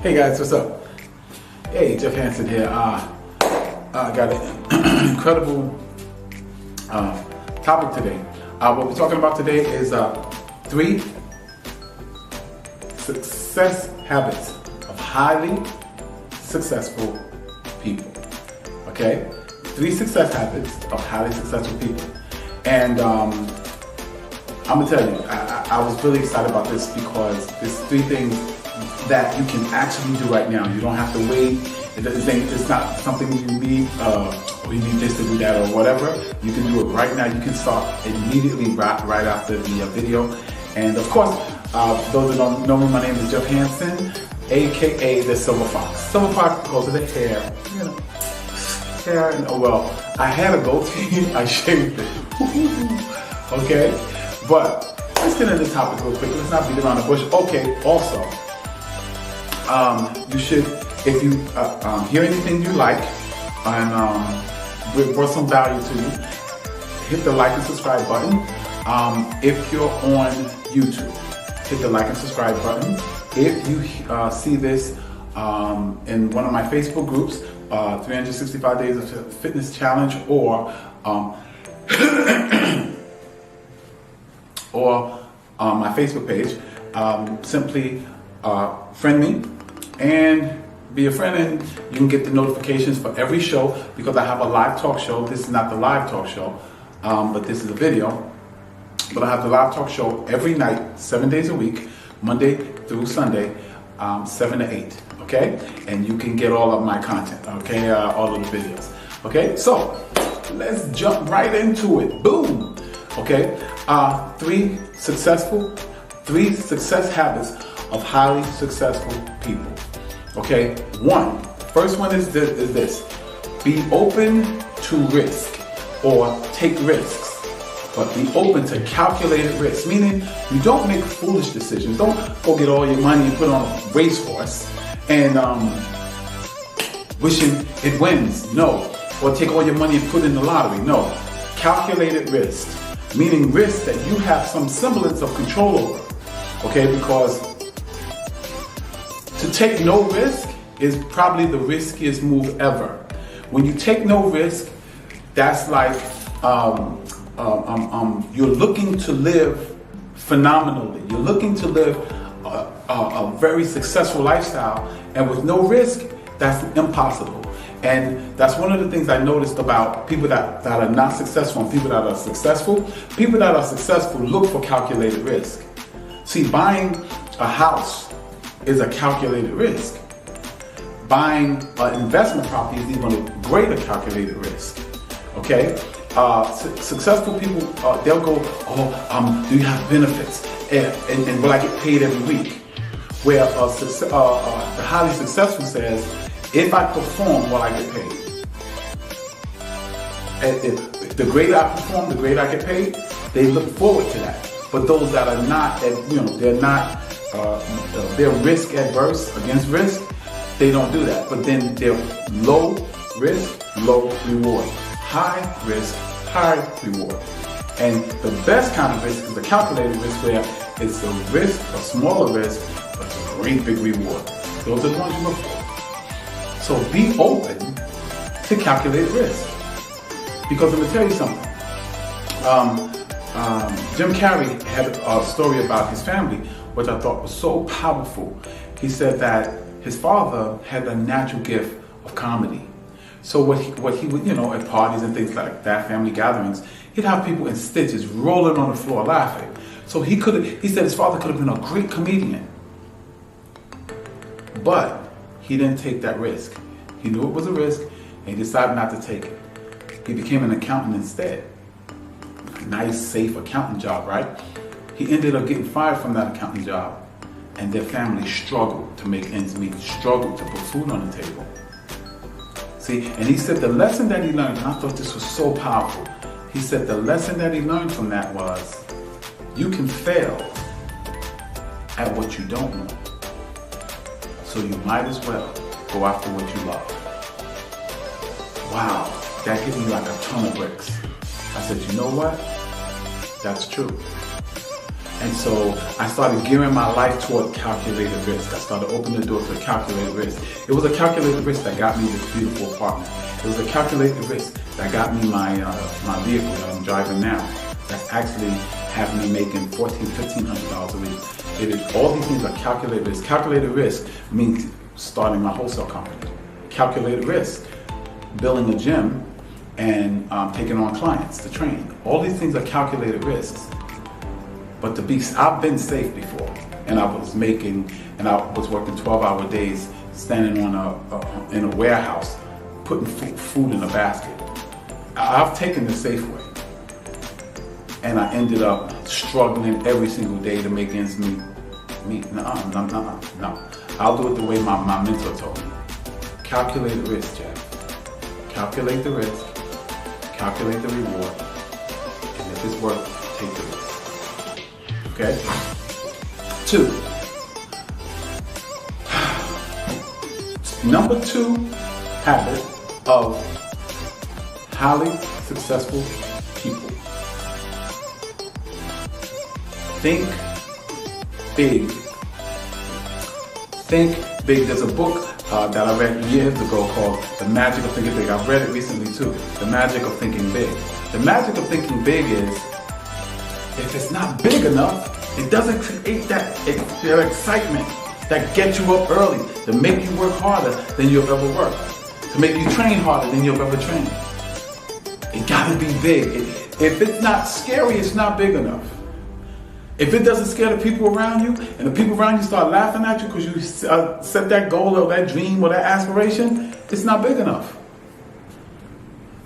Hey guys, what's up? Hey, Jeff Hansen here. I got an incredible topic today. What we're talking about today is 3 success habits of highly successful people. Okay? 3 success habits of highly successful people. And I'm gonna tell you, I was really excited about this because there's 3 things that you can actually do right now. You don't have to wait. It's not something you need, or you need this to do that or whatever. You can do it right now. You can start immediately right after the video. And of course, those that don't know me, my name is Jeff Hansen, aka the Silver Fox. Silver Fox because of the hair. You know, hair. And, oh well, I had a goatee. I shaved it. Okay, but let's get into the topic real quick. Let's not beat around the bush. Okay. Also, you should, if you hear anything you like and brought some value to you, hit the like and subscribe button. If you're on YouTube, hit the like and subscribe button. If you see this in one of my Facebook groups, 365 Days of Fitness Challenge, or my Facebook page, simply friend me and be a friend, and you can get the notifications for every show, because I have a live talk show. This is not the live talk show, but this is a video. But I have the live talk show every night, 7 days a week, Monday through Sunday, 7 to 8, okay? And you can get all of my content, okay? All of the videos, okay? So, let's jump right into it. Boom! Okay? 3 success habits of highly successful people. Okay? First one is this. Be open to risk, or take risks, but be open to calculated risk. Meaning, you don't make foolish decisions. Don't go get all your money and put on a racehorse and wishing it wins. No. Or take all your money and put in the lottery. No. Calculated risk. Meaning risk that you have some semblance of control over. Okay, because to take no risk is probably the riskiest move ever. When you take no risk, that's like you're looking to live phenomenally. You're looking to live a very successful lifestyle, and with no risk, that's impossible. And that's one of the things I noticed about people that are not successful and people that are successful. People that are successful look for calculated risk. See, buying a house is a calculated risk. Buying an investment property is even a greater calculated risk. Okay? Successful people, they'll go, do you have benefits? And will I get paid every week? Where the highly successful says, if I perform, will I get paid? And the greater I perform, the greater I get paid. They look forward to that. But those that are not, they're not, they're risk adverse against risk, they don't do that. But then they're low risk, low reward. High risk, high reward. And the best kind of risk is a calculated risk, where it's a risk, a smaller risk, but it's a great big reward. Those are the ones you look for. So be open to calculated risk. Because I'm going to tell you something. Jim Carrey had a story about his family, which I thought was so powerful. He said that his father had a natural gift of comedy. So what he would, at parties and things like that, family gatherings, he'd have people in stitches rolling on the floor laughing. So he said his father could have been a great comedian. But he didn't take that risk. He knew it was a risk, and he decided not to take it. He became an accountant instead. A nice, safe accountant job, right? He ended up getting fired from that accounting job, and their family struggled to make ends meet, struggled to put food on the table. See, and he said the lesson that he learned, and I thought this was so powerful, he said the lesson that he learned from that was, you can fail at what you don't know. So you might as well go after what you love. Wow, that hit me like a ton of bricks. I said, you know what? That's true. And so I started gearing my life toward calculated risk. I started opening the door to calculated risk. It was a calculated risk that got me this beautiful apartment. It was a calculated risk that got me my vehicle that I'm driving now. That's actually having me making $1,400-$1,500 a week. It is, all these things are calculated risk. Calculated risk means starting my wholesale company. Calculated risk, building a gym and taking on clients to train. All these things are calculated risks. But I've been safe before, and I was working 12-hour days, standing in a warehouse, putting food in a basket. I've taken the safe way, and I ended up struggling every single day to make ends meet. No. I'll do it the way my mentor told me. Calculate the risk, Jeff. Calculate the risk, calculate the reward, and if it's worth it, take the risk. Okay? 2. Number 2 habit of highly successful people. Think big. Think big. There's a book that I read years ago called The Magic of Thinking Big. I've read it recently too. The Magic of Thinking Big. The magic of thinking big is, if it's not big enough, it doesn't create that excitement that gets you up early, to make you work harder than you've ever worked, to make you train harder than you've ever trained. It gotta be big. If it's not scary, it's not big enough. If it doesn't scare the people around you, and the people around you start laughing at you because you set that goal or that dream or that aspiration, it's not big enough.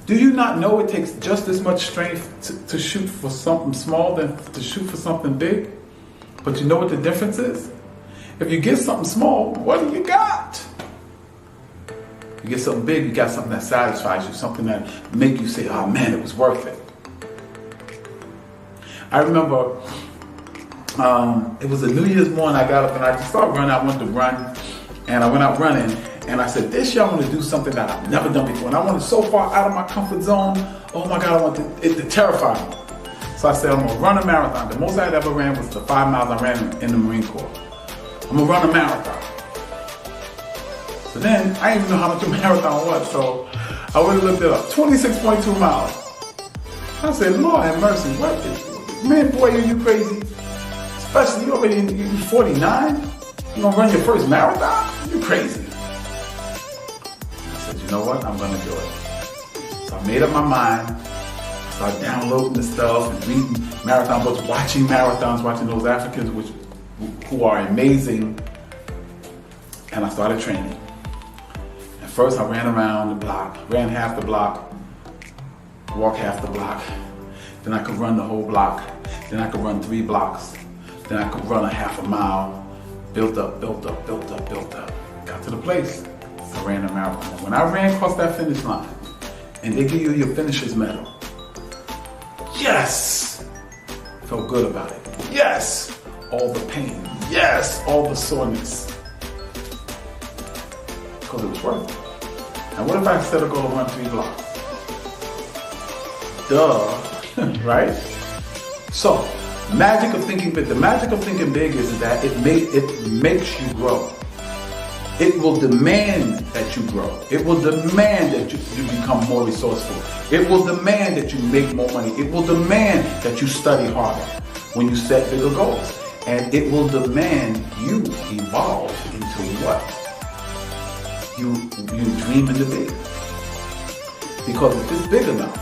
Do you not know it takes just as much strength to shoot for something small than to shoot for something big? But you know what the difference is? If you get something small, what do you got? You get something big, you got something that satisfies you, something that make you say, oh man, it was worth it. I remember it was a New Year's morning. I got up and I just started running. I wanted to run, and I went out running. And I said, this year I want to do something that I've never done before. And I wanted so far out of my comfort zone. Oh my God, I want it to terrify me. So I said, I'm going to run a marathon. The most I had ever ran was the 5 miles I ran in the Marine Corps. I'm going to run a marathon. So then, I didn't even know how much a marathon was. So I went and looked it up. 26.2 miles. I said, Lord have mercy. What? Man, boy, are you crazy? Especially, you're 49? You going to run your first marathon? You crazy. You know what? I'm gonna do it. So I made up my mind. Started downloading the stuff and reading marathon books, watching marathons, watching those Africans who are amazing. And I started training. At first I ran around the block, ran half the block, walked half the block. Then I could run the whole block. Then I could run 3 blocks. Then I could run a half a mile. Built up. Got to the place. I ran a marathon. When I ran across that finish line, and they give you your finisher's medal, yes! Felt good about it. Yes! All the pain. Yes! All the soreness. Because it was worth it. And what if I set a goal to run 3 blocks? Duh. Right? So, magic of thinking big. The magic of thinking big is that it makes you grow. It will demand that you grow. It will demand that you become more resourceful. It will demand that you make more money. It will demand that you study harder when you set bigger goals. And it will demand you evolve into what you dream to be. Because if it's big enough,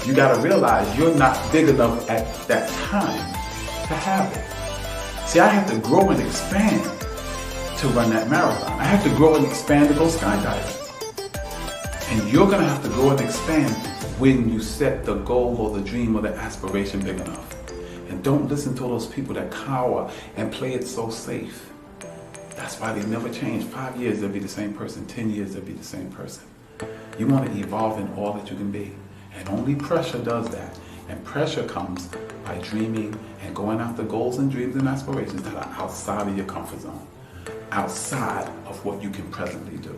you gotta realize you're not big enough at that time to have it. See, I had to grow and expand to run that marathon. I have to grow and expand to go skydiving. And you're gonna have to grow and expand when you set the goal or the dream or the aspiration big enough. And don't listen to those people that cower and play it so safe. That's why they never change. 5 years, they'll be the same person. 10 years, they'll be the same person. You want to evolve in all that you can be. And only pressure does that. And pressure comes by dreaming and going after goals and dreams and aspirations that are outside of your comfort zone. Outside of what you can presently do.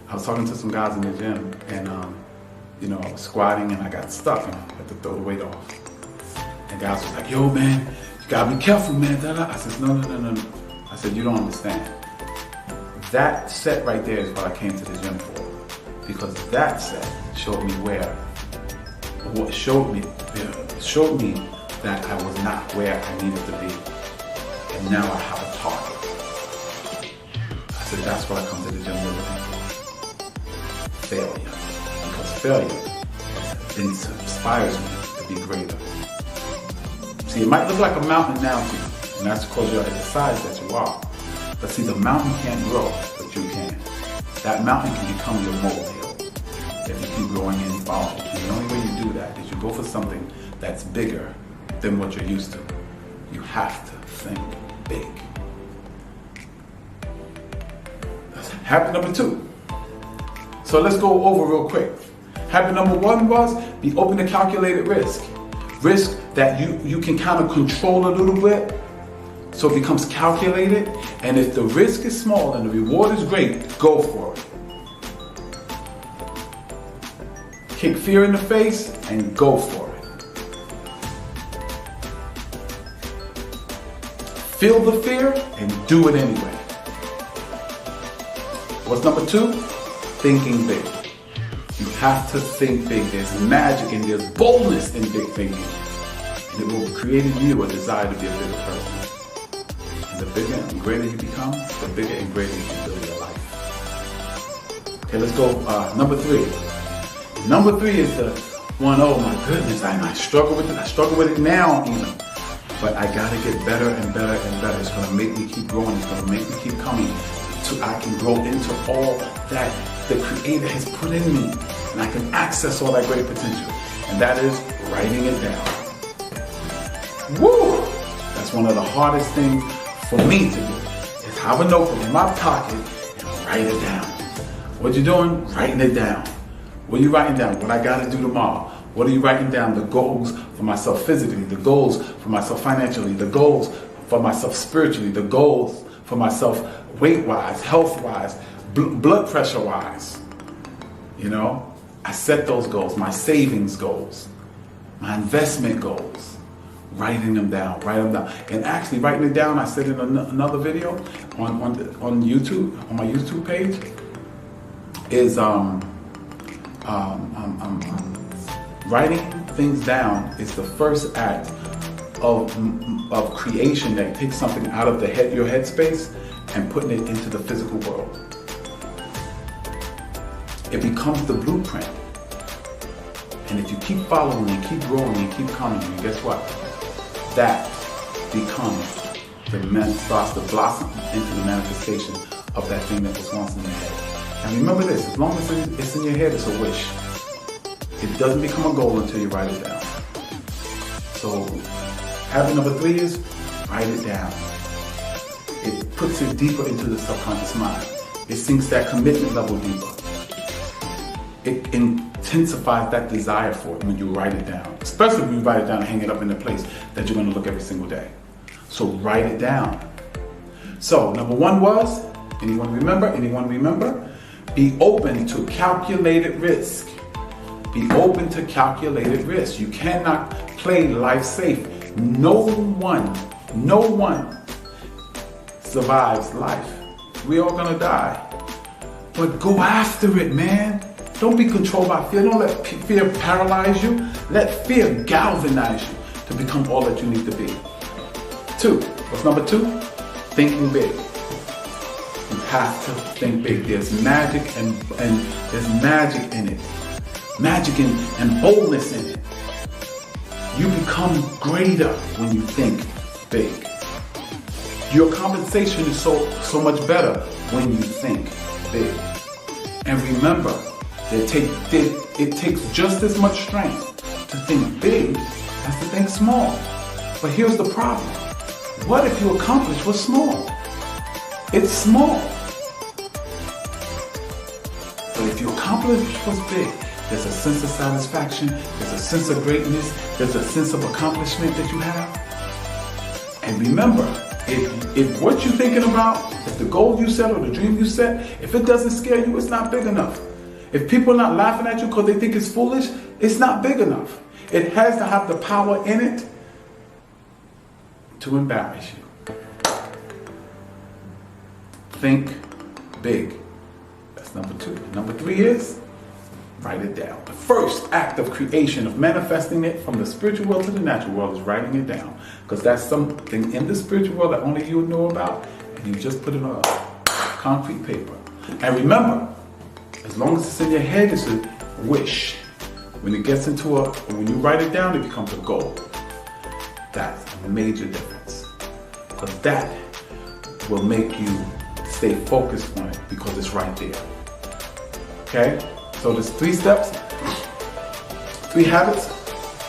I was talking to some guys in the gym, and I was squatting and I got stuck and I had to throw the weight off. And guys was like, yo, man, you gotta be careful, man. I said, no. I said, you don't understand. That set right there is what I came to the gym for. Because that set showed me showed me that I was not where I needed to be. And now I have a target. I said, that's what I come to the gym looking for. Failure. Because failure inspires me to be greater. See, it might look like a mountain now to you, and that's because you're at the size that you are. But see, the mountain can't grow, but you can. That mountain can become your molehill if you keep growing and following. And the only way you do that is you go for something that's bigger than what you're used to. You have to think big. That's habit number 2. So let's go over real quick. Habit number 1 was be open to calculated risk. Risk that you can kind of control a little bit, so it becomes calculated. And if the risk is small and the reward is great, go for it. Kick fear in the face and go for it. Feel the fear and do it anyway. What's number 2? Thinking big. You have to think big. There's magic and there's boldness in big thinking. And it will create in you a desire to be a bigger person. And the bigger and greater you become, the bigger and greater you can build your life. Okay, let's go. Number 3. Number 3 is the one, oh my goodness, I struggle with it. I struggle with it now even. But I gotta get better and better and better. It's gonna make me keep growing. It's gonna make me keep coming. So I can grow into all that the Creator has put in me. And I can access all that great potential. And that is writing it down. Woo! That's one of the hardest things for me to do. Is have a notebook in my pocket and write it down. What you doing? Writing it down. What are you writing down? What I gotta do tomorrow. What are you writing down? The goals for myself physically, the goals for myself financially, the goals for myself spiritually, the goals for myself weight-wise, health-wise, blood pressure-wise. You know, I set those goals, my savings goals, my investment goals, writing them down, And actually writing it down, I said in another video on YouTube, on my YouTube page, is writing things down is the first act of creation that takes something out of your headspace and putting it into the physical world. It becomes the blueprint. And if you keep following and keep growing and keep coming, and guess what? That becomes starts to blossom into the manifestation of that thing that was once in your head. And remember this, as long as it's in your head, it's a wish. It doesn't become a goal until you write it down. So habit number 3 is write it down. It puts it deeper into the subconscious mind. It sinks that commitment level deeper. It intensifies that desire for it when you write it down. Especially when you write it down and hang it up in a place that you're going to look every single day. So write it down. So number 1 was, anyone remember? Be open to calculated risk. Be open to calculated risk. You cannot play life safe. No one survives life. We all gonna die. But go after it, man. Don't be controlled by fear. Don't let fear paralyze you. Let fear galvanize you to become all that you need to be. 2, what's number 2? Thinking big. You have to think big. There's magic and there's magic in it. Magic and boldness in it. You become greater when you think big. Your compensation is so much better when you think big. And remember, it takes just as much strength to think big as to think small. But here's the problem. What if you accomplish what's small? It's small. But if you accomplish what's big, there's a sense of satisfaction, there's a sense of greatness, there's a sense of accomplishment that you have. And remember, if what you're thinking about, if the goal you set or the dream you set, if it doesn't scare you, it's not big enough. If people are not laughing at you because they think it's foolish, it's not big enough. It has to have the power in it to embarrass you. Think big. That's number 2. Number 3 is write it down. The first act of creation, of manifesting it from the spiritual world to the natural world, is writing it down. Because that's something in the spiritual world that only you know about, and you just put it on concrete paper. And remember, as long as it's in your head, it's a wish. When it gets into when you write it down, it becomes a goal. That's a major difference. Because that will make you stay focused on it because it's right there. Okay? So there's 3 steps, 3 habits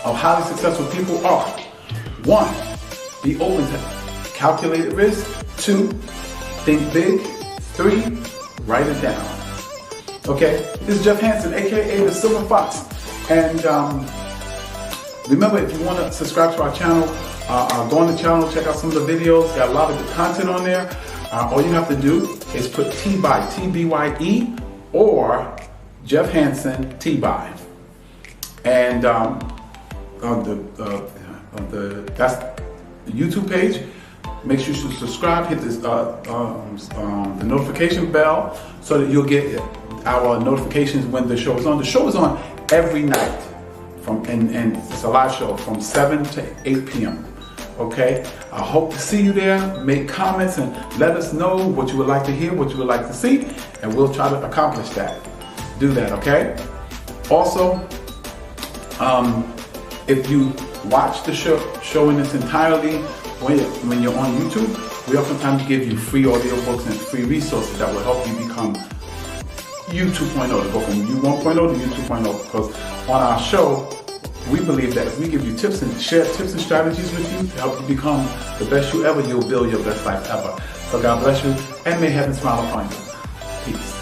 of highly successful people are: 1, be open to calculated risk. 2, think big. 3, write it down. Okay, this is Jeff Hansen, aka the Silver Fox. And remember, if you want to subscribe to our channel, go on the channel, check out some of the videos. Got a lot of good content on there. All you have to do is put T-B-Y-E, or Jeff Hansen T-By. And that's the YouTube page. Make sure you subscribe, hit this, the notification bell so that you'll get our notifications when the show is on. The show is on every night, and it's a live show from 7 to 8 p.m. Okay? I hope to see you there. Make comments and let us know what you would like to hear, what you would like to see, and we'll try to accomplish that. Do that, okay? Also, if you watch the show in its entirety when you're on YouTube, we oftentimes give you free audiobooks and free resources that will help you become you 2.0, to go from you 1.0 to you 2.0. Because on our show, we believe that if we give you tips and share tips and strategies with you to help you become the best you ever, you'll build your best life ever. So God bless you, and may heaven smile upon you. Peace.